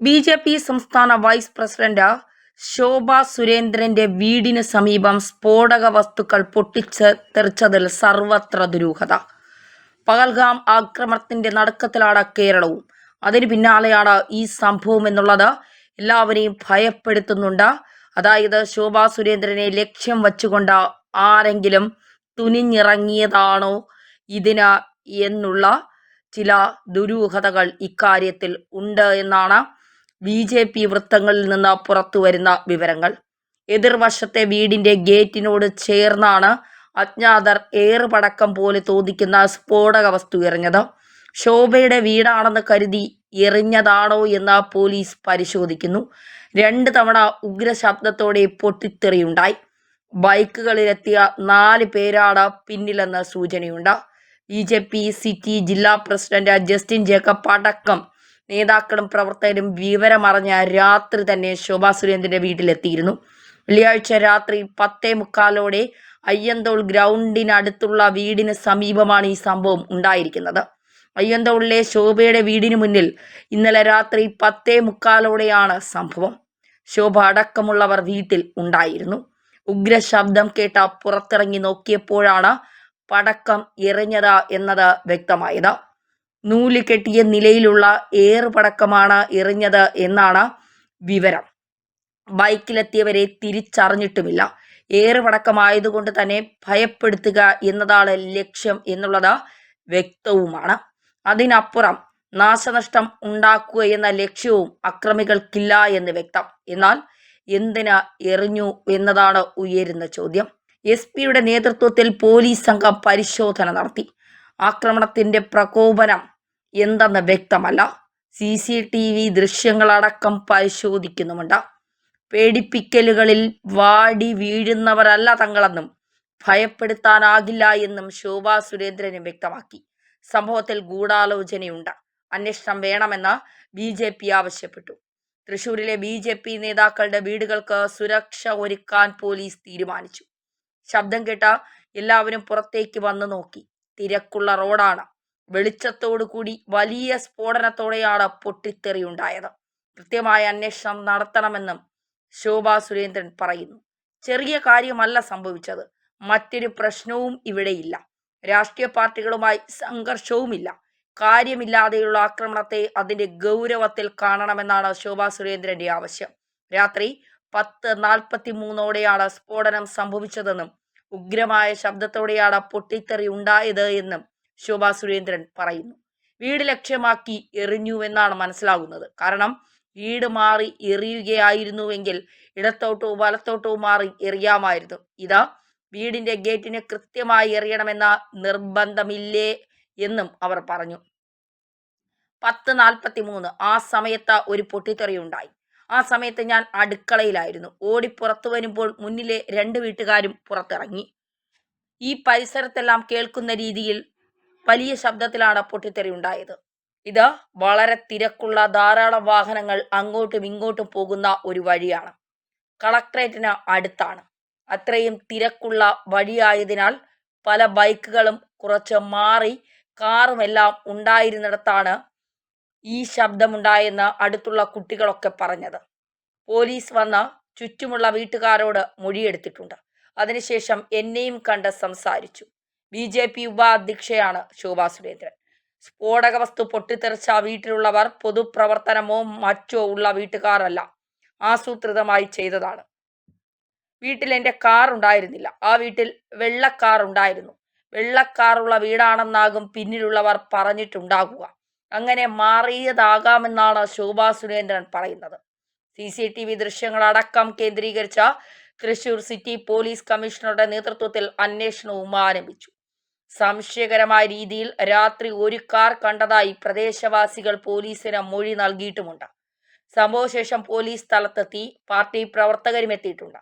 BJP. സംസ്ഥാന vice president Shobha സുരേന്ദ്രന്റെ വീടിന് സമീപം സ്ഫോടക വസ്തുക്കൾ പൊട്ടിത്തെറിച്ചതിൽ സർവത്ര ദുരൂഹത. പഹൽഗാം ആക്രമണത്തിന്റെ നടുക്കത്തിലാണ് കേരളവും. അതിന് പിന്നാലെയാണ് ഈ സംഭവം എന്നുള്ളത് എല്ലാവരെയും ഭയപ്പെടുത്തുന്നുണ്ട്. അതായത് ശോഭാ സുരേന്ദ്രനെ ലക്ഷ്യം വച്ചുകൊണ്ട് ആരെങ്കിലും തുനിഞ്ഞിറങ്ങിയതാണോ ഇതിന് എന്നുള്ള ചില ദുരൂഹതകൾ ഇക്കാര്യത്തിൽ ഉണ്ട് എന്നാണ് ബി.ജെ.പി. വൃത്തങ്ങളിൽ നിന്ന് പുറത്തുവരുന്ന വിവരങ്ങൾ. എതിർവശത്തെ വീടിന്റെ ഗേറ്റിനോട് ചേർന്നാണ് അജ്ഞാതർ ഏറുപടക്കം പോലെ തോന്നിക്കുന്ന സ്ഫോടക വസ്തു എറിഞ്ഞത്. ശോഭയുടെ വീടാണെന്ന് കരുതി എറിഞ്ഞതാണോ എന്ന് പോലീസ് പരിശോധിക്കുന്നു. 2 തവണ ഉഗ്രശബ്ദത്തോടെ പൊട്ടിത്തെറിയുണ്ടായി. ബൈക്കുകളിലെത്തിയ 4 പേരാണ് പിന്നിലെന്ന് സൂചനയുണ്ട്. ബി.ജെ.പി. സിറ്റി ജില്ലാ പ്രസിഡന്റ് ജസ്റ്റിൻ ജേക്കബ് അടക്കം നേതാക്കളും പ്രവർത്തകരും വിവരമറിഞ്ഞ രാത്രി തന്നെ ശോഭാ സുരേന്ദ്രന്റെ വീട്ടിലെത്തിയിരുന്നു. വെള്ളിയാഴ്ച രാത്രി 10:45 അയ്യന്തോൾ ഗ്രൗണ്ടിനടുത്തുള്ള വീടിന് സമീപമാണ് ഈ സംഭവം ഉണ്ടായിരിക്കുന്നത്. അയ്യന്തോളിലെ ശോഭയുടെ വീടിന് മുന്നിൽ ഇന്നലെ രാത്രി 10:45 സംഭവം. ശോഭ അടക്കമുള്ളവർ വീട്ടിൽ ഉണ്ടായിരുന്നു. ഉഗ്രശബ്ദം കേട്ട പുറത്തിറങ്ങി നോക്കിയപ്പോഴാണ് പടക്കം എറിഞ്ഞത് എന്നത് വ്യക്തമായത്. നൂല് കെട്ടിയ നിലയിലുള്ള ഏറുപടക്കമാണ് എറിഞ്ഞത് എന്നാണ് വിവരം. ബൈക്കിലെത്തിയവരെ തിരിച്ചറിഞ്ഞിട്ടുമില്ല. ഏറുപടക്കമായതുകൊണ്ട് തന്നെ ഭയപ്പെടുത്തുക എന്നതാണ് ലക്ഷ്യം എന്നുള്ളത് വ്യക്തവുമാണ്. അതിനപ്പുറം നാശനഷ്ടം ഉണ്ടാക്കുക എന്ന ലക്ഷ്യവും അക്രമികൾക്കില്ല എന്ന് വ്യക്തം. എന്നാൽ എന്തിന് എറിഞ്ഞു എന്നതാണ് ഉയരുന്ന ചോദ്യം. എസ്.പിയുടെ നേതൃത്വത്തിൽ പോലീസ് സംഘം പരിശോധന നടത്തി. ആക്രമണത്തിന്റെ പ്രകോപനം എന്തെന്ന് വ്യക്തമല്ല. CCTV ദൃശ്യങ്ങളടക്കം പരിശോധിക്കുന്നുമുണ്ട്. പേടിപ്പിക്കലുകളിൽ വാടി വീഴുന്നവരല്ല തങ്ങളെന്നും ഭയപ്പെടുത്താനാകില്ല എന്നും ശോഭാ സുരേന്ദ്രനും വ്യക്തമാക്കി. സംഭവത്തിൽ ഗൂഢാലോചനയുണ്ട്, അന്വേഷണം വേണമെന്ന് ബി.ജെ.പി. ആവശ്യപ്പെട്ടു. തൃശൂരിലെ ബി.ജെ.പി. നേതാക്കളുടെ വീടുകൾക്ക് സുരക്ഷ ഒരുക്കാൻ പോലീസ് തീരുമാനിച്ചു. ശബ്ദം കേട്ട എല്ലാവരും പുറത്തേക്ക് വന്നു നോക്കി. തിരക്കുള്ള റോഡാണ്. വെളിച്ചത്തോടു കൂടി വലിയ സ്ഫോടനത്തോടെയാണ് പൊട്ടിത്തെറിയുണ്ടായത്. കൃത്യമായ അന്വേഷണം നടത്തണമെന്നും ശോഭാ സുരേന്ദ്രൻ പറയുന്നു. ചെറിയ കാര്യമല്ല സംഭവിച്ചത്. മറ്റൊരു പ്രശ്നവും ഇവിടെയില്ല. രാഷ്ട്രീയ പാർട്ടികളുമായി സംഘർഷവുമില്ല. കാര്യമില്ലാതെയുള്ള ആക്രമണത്തെ അതിന്റെ ഗൗരവത്തിൽ കാണണമെന്നാണ് ശോഭാ സുരേന്ദ്രന്റെ ആവശ്യം. രാത്രി 10:43 സ്ഫോടനം സംഭവിച്ചതെന്നും ഉഗ്രമായ ശബ്ദത്തോടെയാണ് പൊട്ടിത്തെറി ഉണ്ടായത് എന്നും ശോഭാ സുരേന്ദ്രൻ പറയുന്നു. വീട് ലക്ഷ്യമാക്കി എറിഞ്ഞുവെന്നാണ് മനസ്സിലാകുന്നത്. കാരണം വീട് മാറി എറിയുകയായിരുന്നുവെങ്കിൽ ഇടത്തോട്ടോ വലത്തോട്ടോ മാറി എറിയാമായിരുന്നു. ഇത് വീടിന്റെ ഗേറ്റിന് കൃത്യമായി എറിയണമെന്ന നിർബന്ധമില്ലേ എന്നും അവർ പറഞ്ഞു. 10:43 ആ സമയത്ത് ഒരു പൊട്ടിത്തെറിയുണ്ടായി. ആ സമയത്ത് ഞാൻ അടുക്കളയിലായിരുന്നു. ഓടി പുറത്തു വരുമ്പോൾ മുന്നിലെ 2 വീട്ടുകാരും പുറത്തിറങ്ങി. ഈ പരിസരത്തെല്ലാം കേൾക്കുന്ന രീതിയിൽ വലിയ ശബ്ദത്തിലാണ് പൊട്ടിത്തെറി ഉണ്ടായത്. ഇത് വളരെ തിരക്കുള്ള ധാരാളം വാഹനങ്ങൾ അങ്ങോട്ടും ഇങ്ങോട്ടും പോകുന്ന ഒരു വഴിയാണ്. കളക്ട്രേറ്റിന് അടുത്താണ്. അത്രയും തിരക്കുള്ള വഴിയായതിനാൽ പല ബൈക്കുകളും കുറച്ച് മാറി കാറുമെല്ലാം ഉണ്ടായിരുന്നിടത്താണ് ഈ ശബ്ദമുണ്ടായെന്ന് അടുത്തുള്ള കുട്ടികളൊക്കെ പറഞ്ഞത്. പോലീസ് വന്ന് ചുറ്റുമുള്ള വീട്ടുകാരോട് മൊഴിയെടുത്തിട്ടുണ്ട്. അതിനുശേഷം എന്നെയും കണ്ട് സംസാരിച്ചു. ബി.ജെ.പി. ഉപാധ്യക്ഷയാണ് ശോഭാ സുരേന്ദ്രൻ. സ്ഫോടക വസ്തു പൊട്ടിത്തെറിച്ച വീട്ടിലുള്ളവർ പൊതുപ്രവർത്തനമോ മറ്റോ ഉള്ള വീട്ടുകാരല്ല. ആസൂത്രിതമായി ചെയ്തതാണ്. വീട്ടിൽ എൻ്റെ കാർ ഉണ്ടായിരുന്നില്ല. ആ വീട്ടിൽ വെള്ളക്കാർ ഉണ്ടായിരുന്നു. വെള്ളക്കാറുള്ള വീടാണെന്നാകും പിന്നിലുള്ളവർ പറഞ്ഞിട്ടുണ്ടാകുക. അങ്ങനെ മാറിയതാകാമെന്നാണ് ശോഭാ സുരേന്ദ്രൻ പറയുന്നത്. CCTV ദൃശ്യങ്ങളടക്കം കേന്ദ്രീകരിച്ച തൃശൂർ സിറ്റി പോലീസ് കമ്മീഷണറുടെ നേതൃത്വത്തിൽ അന്വേഷണവും ആരംഭിച്ചു. സംശയകരമായ രീതിയിൽ രാത്രി ഒരു കാർ കണ്ടതായി പ്രദേശവാസികൾ പോലീസിന് മൊഴി നൽകിയിട്ടുമുണ്ട്. സംഭവശേഷം പോലീസ് സ്ഥലത്തെത്തി. പാർട്ടി പ്രവർത്തകരും എത്തിയിട്ടുണ്ട്.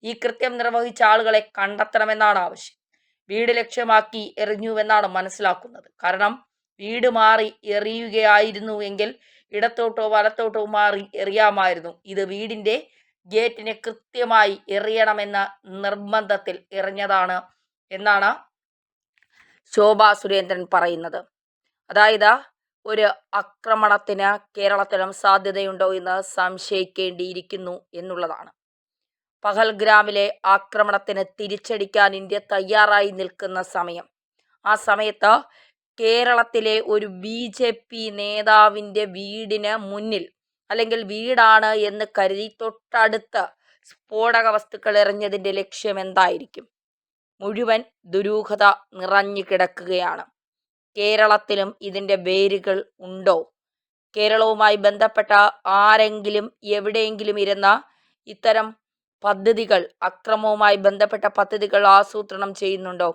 ഈ കൃത്യം നിർവഹിച്ച ആളുകളെ കണ്ടെത്തണമെന്നാണ് ആവശ്യം. വീട് ലക്ഷ്യമാക്കി എറിഞ്ഞുവെന്നാണ് മനസ്സിലാക്കുന്നത്. കാരണം വീട് മാറി എറിയുകയായിരുന്നു എങ്കിൽ ഇടത്തോട്ടോ വലത്തോട്ടോ മാറി എറിയാമായിരുന്നു. ഇത് വീടിന്റെ ഗേറ്റിനെ കൃത്യമായി എറിയണമെന്ന നിർബന്ധത്തിൽ എറിഞ്ഞതാണ് എന്നാണ് ശോഭാ സുരേന്ദ്രൻ പറയുന്നത്. അതായത് ഒരു ആക്രമണത്തിന് കേരളത്തിലും സാധ്യതയുണ്ടോ എന്ന് സംശയിക്കേണ്ടിയിരിക്കുന്നു എന്നുള്ളതാണ്. പഹൽഗ്രാമിലെ ആക്രമണത്തിന് തിരിച്ചടിക്കാൻ ഇന്ത്യ തയ്യാറായി നിൽക്കുന്ന സമയം. ആ സമയത്ത് കേരളത്തിലെ ഒരു BJP നേതാവിൻ്റെ വീടിന് മുന്നിൽ, അല്ലെങ്കിൽ വീടാണ് എന്ന് കരുതി തൊട്ടടുത്ത് സ്ഫോടക വസ്തുക്കൾ എറിഞ്ഞതിൻ്റെ ലക്ഷ്യം എന്തായിരിക്കും? മുഴുവൻ ദുരൂഹത നിറഞ്ഞു കിടക്കുകയാണ്. കേരളത്തിലും ഇതിൻ്റെ വേരുകൾ ഉണ്ടോ? കേരളവുമായി ബന്ധപ്പെട്ട ആരെങ്കിലും എവിടെയെങ്കിലും ഇരുന്ന ഇത്തരം പദ്ധതികൾ, അക്രമവുമായി ബന്ധപ്പെട്ട പദ്ധതികൾ ആസൂത്രണം ചെയ്യുന്നുണ്ടോ?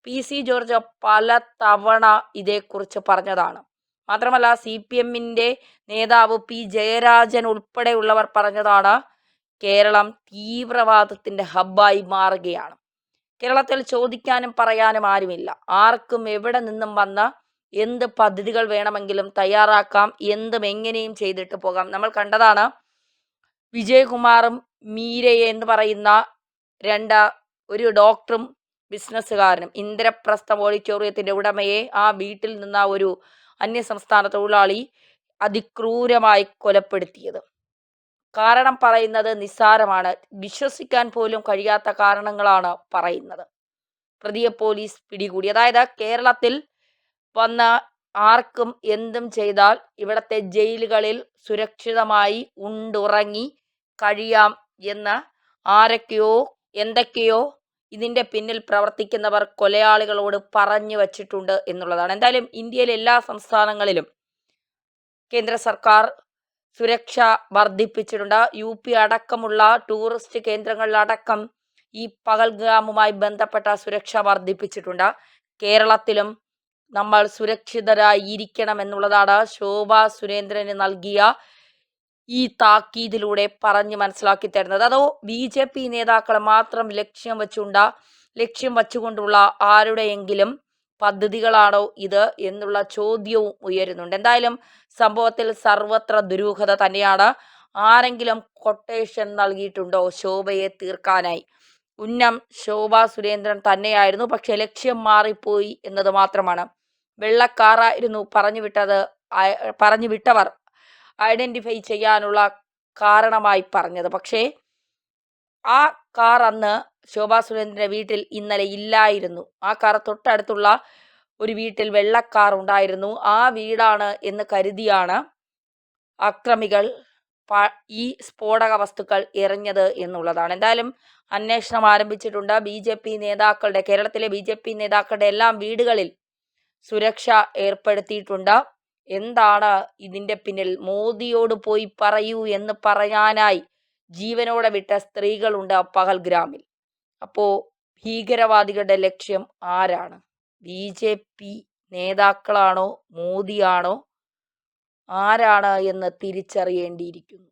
PC ജോർജ് പല തവണ ഇതേക്കുറിച്ച് പറഞ്ഞതാണ്. മാത്രമല്ല CPMൻ്റെ നേതാവ് P ജയരാജൻ ഉൾപ്പെടെയുള്ളവർ പറഞ്ഞതാണ്, കേരളം തീവ്രവാദത്തിൻ്റെ ഹബ്ബായി മാറുകയാണ്. കേരളത്തിൽ ചോദിക്കാനും പറയാനും ആരുമില്ല. ആർക്കും എവിടെ നിന്നും വന്ന എന്ത് പദ്ധതികൾ വേണമെങ്കിലും തയ്യാറാക്കാം, എന്തും എങ്ങനെയും ചെയ്തിട്ട് പോകാം. നമ്മൾ കണ്ടതാണ് വിജയകുമാറും മീരയെ എന്ന് പറയുന്ന ഒരു ഡോക്ടറും ബിസിനസ്സുകാരനും, ഇന്ദ്രപ്രസ്ഥം ഓഡിറ്റോറിയത്തിൻ്റെ ഉടമയെ ആ വീട്ടിൽ നിന്ന് ഒരു അന്യസംസ്ഥാന തൊഴിലാളി അതിക്രൂരമായി കൊലപ്പെടുത്തിയത്. കാരണം പറയുന്നത് നിസ്സാരമാണ്. വിശ്വസിക്കാൻ പോലും കഴിയാത്ത കാരണങ്ങളാണ് പറയുന്നത്. പ്രതിയെ പോലീസ് പിടികൂടി. അതായത് കേരളത്തിൽ വന്ന ആർക്കും എന്തും ചെയ്താൽ ഇവിടത്തെ ജയിലുകളിൽ സുരക്ഷിതമായി ഉണ്ടുറങ്ങി കഴിയാം എന്ന് ആരൊക്കെയോ എന്തൊക്കെയോ ഇതിൻ്റെ പിന്നിൽ പ്രവർത്തിക്കുന്നവർ കൊലയാളികളോട് പറഞ്ഞു വച്ചിട്ടുണ്ട് എന്നുള്ളതാണ്. എന്തായാലും ഇന്ത്യയിലെ എല്ലാ സംസ്ഥാനങ്ങളിലും കേന്ദ്ര സർക്കാർ സുരക്ഷ വർദ്ധിപ്പിച്ചിട്ടുണ്ട്. UP അടക്കമുള്ള ടൂറിസ്റ്റ് കേന്ദ്രങ്ങളിലടക്കം ഈ പഹൽഗാമുമായി ബന്ധപ്പെട്ട സുരക്ഷ വർദ്ധിപ്പിച്ചിട്ടുണ്ട്. കേരളത്തിലും നമ്മൾ സുരക്ഷിതരായിരിക്കണം എന്നുള്ളതാണ് ശോഭാ സുരേന്ദ്രന് നൽകിയ ഈ താക്കീതിലൂടെ പറഞ്ഞ് മനസ്സിലാക്കി തരുന്നത്. അതോ BJP നേതാക്കളെ മാത്രം ലക്ഷ്യം വച്ചുകൊണ്ടുള്ള ആരുടെയെങ്കിലും പദ്ധതികളാണോ ഇത് എന്നുള്ള ചോദ്യവും ഉയരുന്നുണ്ട്. എന്തായാലും സംഭവത്തിൽ സർവത്ര ദുരൂഹത തന്നെയാണ്. ആരെങ്കിലും കൊട്ടേഷൻ നൽകിയിട്ടുണ്ടോ ശോഭയെ തീർക്കാനായി? ഉന്നം ശോഭാ സുരേന്ദ്രൻ തന്നെയായിരുന്നു. പക്ഷെ ലക്ഷ്യം മാറിപ്പോയി എന്നത് മാത്രമാണ്. വെള്ളക്കാറായിരുന്നു പറഞ്ഞു വിട്ടവർ ഐഡന്റിഫൈ ചെയ്യാനുള്ള കാരണമായി പറഞ്ഞത്. പക്ഷേ ആ കാർ അന്ന് ശോഭാ സുരേന്ദ്രൻ്റെ വീട്ടിൽ ഇന്നലെ ഇല്ലായിരുന്നു. ആ കാർ തൊട്ടടുത്തുള്ള ഒരു വീട്ടിൽ വെള്ളക്കാർ ഉണ്ടായിരുന്നു. ആ വീടാണ് എന്ന് കരുതിയാണ് അക്രമികൾ ഈ സ്ഫോടക വസ്തുക്കൾ എറിഞ്ഞത് എന്നുള്ളതാണ്. എന്തായാലും അന്വേഷണം ആരംഭിച്ചിട്ടുണ്ട്. കേരളത്തിലെ BJP നേതാക്കളുടെ എല്ലാം വീടുകളിൽ സുരക്ഷ ഏർപ്പെടുത്തിയിട്ടുണ്ട്. എന്താണ് ഇതിൻ്റെ പിന്നിൽ? മോദിയോട് പോയി പറയൂ എന്ന് പറയാനായി ജീവനോടെ വിട്ട സ്ത്രീകളുണ്ട് പഹൽഗ്രാമിൽ. അപ്പോൾ ഭീകരവാദികളുടെ ലക്ഷ്യം ആരാണ്? BJP നേതാക്കളാണോ മോദിയാണോ ആരാണ് എന്ന് തിരിച്ചറിയേണ്ടിയിരിക്കുന്നു.